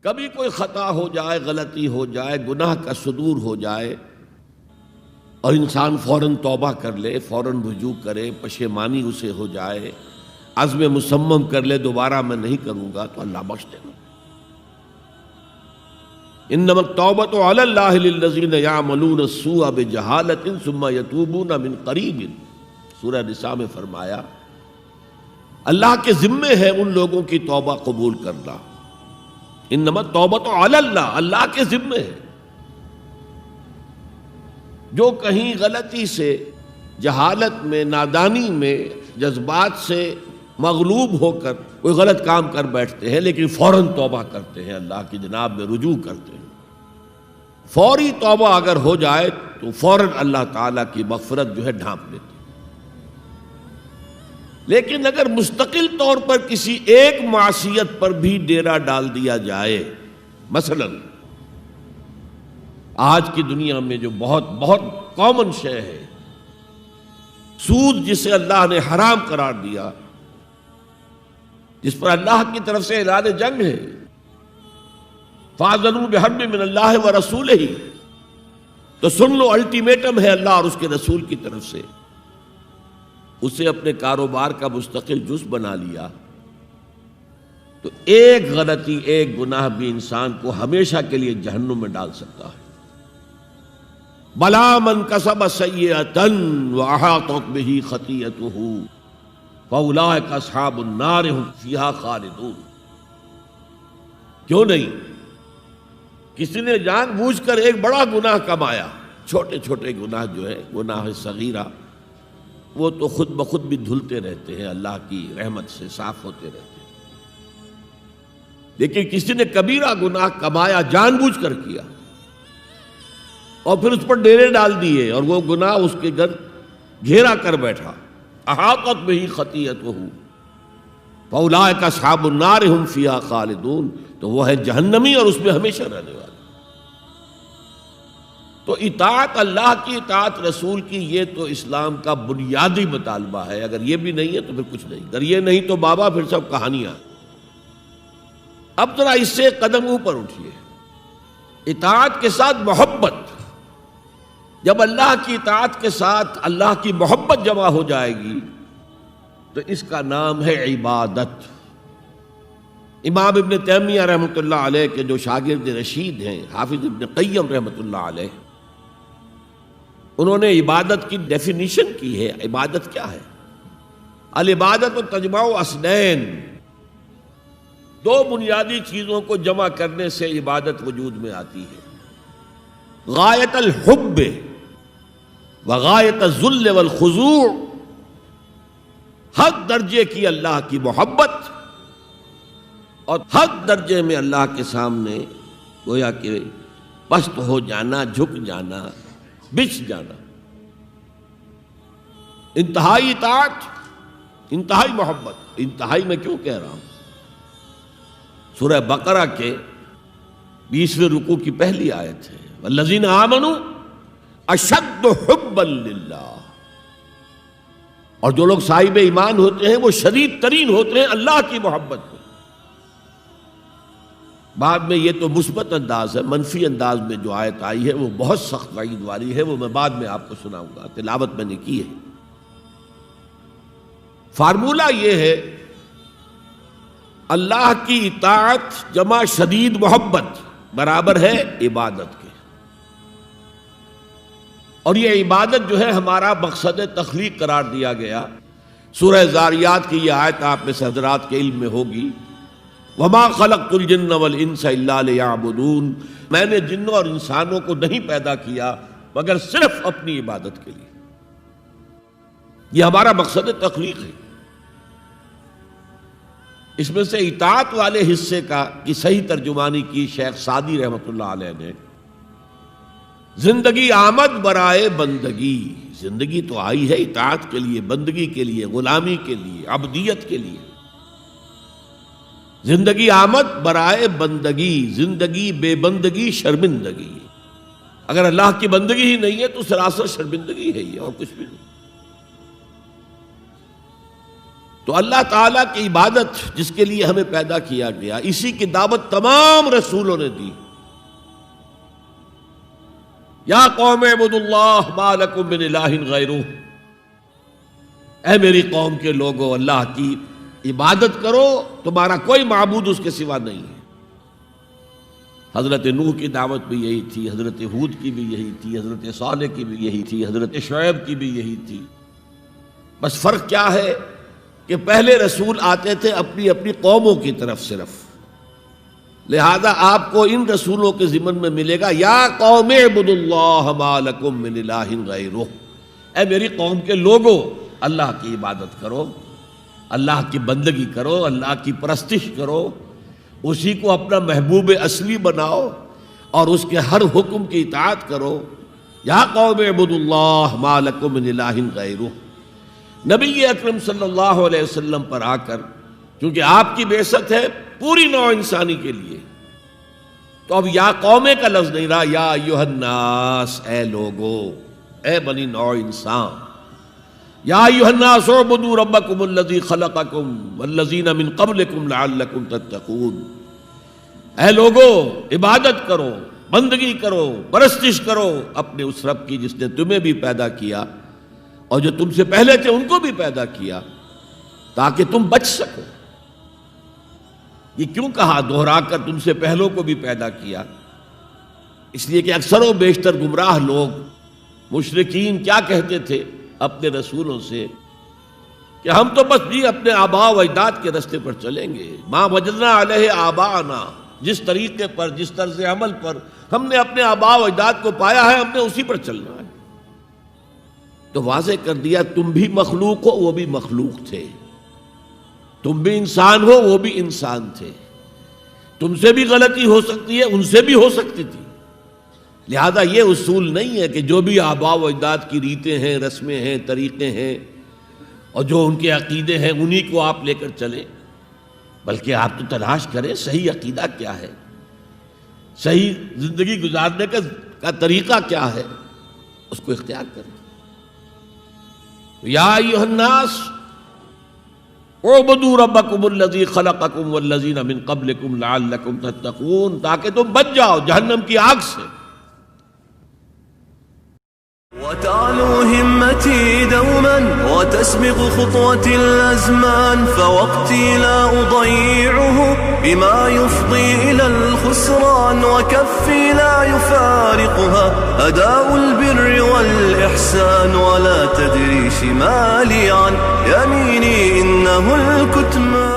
کبھی کوئی خطا ہو جائے، غلطی ہو جائے، گناہ کا صدور ہو جائے اور انسان فوراً توبہ کر لے، فوراً رجوع کرے، پشیمانی اسے ہو جائے، عزم مصمم کر لے دوبارہ میں نہیں کروں گا، تو اللہ بخش دے گا۔ انما التوبۃ علی اللہ للذین یعملون السوء بجہالۃ ثم یتوبون من قریب، سورہ نساء میں فرمایا اللہ کے ذمے ہے ان لوگوں کی توبہ قبول کرنا۔ انما التوبۃ علی اللہ، اللہ کے ذمے ہے۔ جو کہیں غلطی سے، جہالت میں، نادانی میں، جذبات سے مغلوب ہو کر کوئی غلط کام کر بیٹھتے ہیں، لیکن فوراً توبہ کرتے ہیں، اللہ کی جناب میں رجوع کرتے ہیں، فوری توبہ اگر ہو جائے تو فوراً اللہ تعالیٰ کی مغفرت جو ہے ڈھانپ لیتی ہے۔ لیکن اگر مستقل طور پر کسی ایک معصیت پر بھی ڈیرا ڈال دیا جائے، مثلا آج کی دنیا میں جو بہت کامن شے ہے، سود جسے اللہ نے حرام قرار دیا، جس پر اللہ کی طرف سے اعلان جنگ ہے، فَأَذَنُوا بِحَرْبٍ مِّنَ اللَّهِ وَرَسُولِهِ، تو سن لو، الٹیمیٹم ہے اللہ اور اس کے رسول کی طرف سے۔ اسے اپنے کاروبار کا مستقل جز بنا لیا تو ایک غلطی، ایک گناہ بھی انسان کو ہمیشہ کے لیے جہنم میں ڈال سکتا ہے۔ بَلَا مَنْ كَسَبَ سَيِّئَةً وَأَحَاطَتْ بِهِ خَطِيئَتُهُ فَأُولَٰئِكَ أَصْحَابُ النَّارِ هُمْ فِيهَا خَالِدُونَ۔ کیوں نہیں؟ کسی نے جان بوجھ کر ایک بڑا گناہ کمایا، چھوٹے چھوٹے گناہ جو ہے، گناہ صغیرہ، وہ تو خود بخود بھی دھلتے رہتے ہیں، اللہ کی رحمت سے صاف ہوتے رہتے ہیں۔ لیکن کسی نے کبیرہ گناہ کمایا، جان بوجھ کر کیا، اور پھر اس پر ڈیرے ڈال دیے، اور وہ گناہ اس کے گرد گھیرا کر بیٹھا، احاطت بہ خطیئتہ فاولئک اصحاب النار ہم فیہا خالدون، تو وہ ہے جہنمی اور اس میں ہمیشہ رہنے والا۔ تو اطاعت اللہ کی، اطاعت رسول کی، یہ تو اسلام کا بنیادی مطالبہ ہے۔ اگر یہ بھی نہیں ہے تو پھر کچھ نہیں، اگر یہ نہیں تو بابا پھر سب کہانیاں۔ اب ذرا اس سے قدم اوپر اٹھیے، اطاعت کے ساتھ محبت۔ جب اللہ کی اطاعت کے ساتھ اللہ کی محبت جمع ہو جائے گی تو اس کا نام ہے عبادت۔ امام ابن تیمیہ رحمۃ اللہ علیہ کے جو شاگرد رشید ہیں، حافظ ابن قیم رحمۃ اللہ علیہ، انہوں نے عبادت کی ڈیفینیشن کی ہے۔ عبادت کیا ہے؟ العبادت تجمع اصلین، دو بنیادی چیزوں کو جمع کرنے سے عبادت وجود میں آتی ہے، غایت الحب وغایت الذل والخضوع، حق درجے کی اللہ کی محبت اور حق درجے میں اللہ کے سامنے گویا کہ پست ہو جانا، جھک جانا، بچھ جانا، انتہائی اطاعت، انتہائی محبت۔ انتہائی میں کیوں کہہ رہا ہوں؟ سورہ بقرہ کے 20ویں رکوع کی پہلی آیت ہے، والذین آمنوا اشد حبا للہ، اور جو لوگ صاحب ایمان ہوتے ہیں وہ شدید ترین ہوتے ہیں اللہ کی محبت میں۔ بعد میں یہ تو مثبت انداز ہے، منفی انداز میں جو آیت آئی ہے وہ بہت سخت وعید والی ہے، وہ میں بعد میں آپ کو سناؤں گا، تلاوت میں نے کی ہے۔ فارمولہ یہ ہے، اللہ کی اطاعت جمع شدید محبت برابر ہے عبادت کے، اور یہ عبادت جو ہے ہمارا مقصد تخلیق قرار دیا گیا۔ سورہ زاریات کی یہ آیت آپ میں سے حضرات کے علم میں ہوگی، وَمَا خَلَقْتُ الْجِنَّ وَالْإِنسَ إِلَّا لِيَعْبُدُونَ، میں نے جنوں اور انسانوں کو نہیں پیدا کیا مگر صرف اپنی عبادت کے لیے۔ یہ ہمارا مقصد تخلیق ہے۔ اس میں سے اطاعت والے حصے کی صحیح ترجمانی کی شیخ سعدی رحمۃ اللہ علیہ نے، زندگی آمد برائے بندگی، زندگی تو آئی ہے اطاعت کے لیے، بندگی کے لیے، غلامی کے لیے، عبدیت کے لیے۔ زندگی آمد برائے بندگی، زندگی بے بندگی شرمندگی۔ اگر اللہ کی بندگی ہی نہیں ہے تو سراسر شرمندگی ہے یہ، اور کچھ بھی نہیں۔ تو اللہ تعالیٰ کی عبادت جس کے لیے ہمیں پیدا کیا گیا، اسی کی دعوت تمام رسولوں نے دی۔ یا قوم اعبدوا اللہ ما لکم من الہ غیرہ، اے میری قوم کے لوگوں، اللہ کی عبادت کرو، تمہارا کوئی معبود اس کے سوا نہیں ہے۔ حضرت نوح کی دعوت بھی یہی تھی، حضرت ہود کی بھی یہی تھی، حضرت صالح کی بھی یہی تھی، حضرت شعیب کی بھی یہی تھی۔ بس فرق کیا ہے کہ پہلے رسول آتے تھے اپنی اپنی قوموں کی طرف صرف، لہذا آپ کو ان رسولوں کے ضمن میں ملے گا یا قوم اعبدوا اللہ ما لکم من الہ غیرہ، اے میری قوم کے لوگوں، اللہ کی عبادت کرو، اللہ کی بندگی کرو، اللہ کی پرستش کرو، اسی کو اپنا محبوب اصلی بناؤ اور اس کے ہر حکم کی اطاعت کرو۔ یا قوم اعبدوا اللہ ما لکم من الہ غیرہ۔ نبی اکرم صلی اللہ علیہ وسلم پر آ کر، کیونکہ آپ کی بعثت ہے پوری نوع انسانی کے لیے، تو اب یا قومے کا لفظ نہیں رہا، یا ایھا الناس، اے لوگو، اے بنی نوع انسان۔ یا ایھا الناس اعبدوا ربکم الذی خلقکم والذین من قبلکم لعلکم تتقون، اے لوگو عبادت کرو، بندگی کرو، پرستش کرو اپنے اس رب کی جس نے تمہیں بھی پیدا کیا اور جو تم سے پہلے تھے ان کو بھی پیدا کیا، تاکہ تم بچ سکو۔ یہ کیوں کہا دوہرا کر تم سے پہلوں کو بھی پیدا کیا؟ اس لیے کہ اکثر و بیشتر گمراہ لوگ، مشرکین کیا کہتے تھے اپنے رسولوں سے کہ ہم تو بس جی اپنے آباء و اجداد کے راستے پر چلیں گے، ما وجدنا علیہ آباءنا، جس طریقے پر، جس طرز عمل پر ہم نے اپنے آباء و اجداد کو پایا ہے ہم نے اسی پر چلنا ہے۔ تو واضح کر دیا تم بھی مخلوق ہو، وہ بھی مخلوق تھے، تم بھی انسان ہو، وہ بھی انسان تھے، تم سے بھی غلطی ہو سکتی ہے، ان سے بھی ہو سکتی تھی، لہذا یہ اصول نہیں ہے کہ جو بھی آباء و اجداد کی ریتیں ہیں، رسمیں ہیں، طریقے ہیں اور جو ان کے عقیدے ہیں انہی کو آپ لے کر چلیں، بلکہ آپ تو تلاش کریں صحیح عقیدہ کیا ہے، صحیح زندگی گزارنے کا طریقہ کیا ہے، اس کو اختیار کریں۔ یا ایھا الناس اعبدوا ربکم الذی خلقکم والذین من قبلکم لعلکم تتقون، تاکہ تم بچ جاؤ جہنم کی آگ سے۔ وتعلو همتي دوما وتسبق خطوتي الأزمان، فوقتي لا أضيعه بما يفضي إلى الخسران، وكفي لا يفارقها أداء البر والإحسان، ولا تدري شمالي عن يميني إنه الكتمان.